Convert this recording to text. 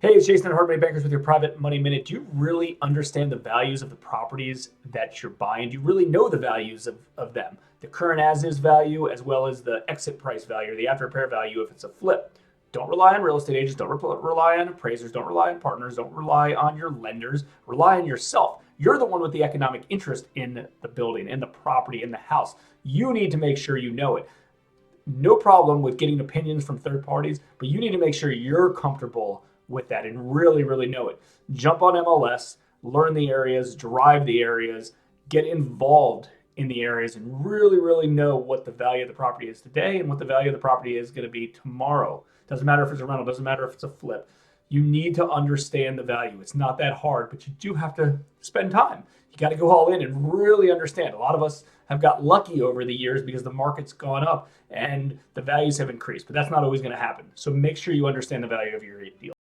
Hey, it's Jason at Hard Money Bankers with your Private Money Minute. Do you really understand the values of the properties that you're buying? Do you really know the values of them? The current as is value, as well as the exit price value, or the after repair value if it's a flip. Don't rely on real estate agents. Don't rely on appraisers. Don't rely on partners. Don't rely on your lenders. Rely on yourself. You're the one with the economic interest in the building, in the property, in the house. You need to make sure you know it. No problem with getting opinions from third parties, but you need to make sure you're comfortable with that and really, really know it. Jump on MLS, learn the areas, drive the areas, get involved in the areas, and really, really know what the value of the property is today and what the value of the property is going to be tomorrow. Doesn't matter if it's a rental, doesn't matter if it's a flip. You need to understand the value. It's not that hard, but you do have to spend time. You got to go all in and really understand. A lot of us have got lucky over the years because the market's gone up and the values have increased, but that's not always going to happen. So make sure you understand the value of your deal.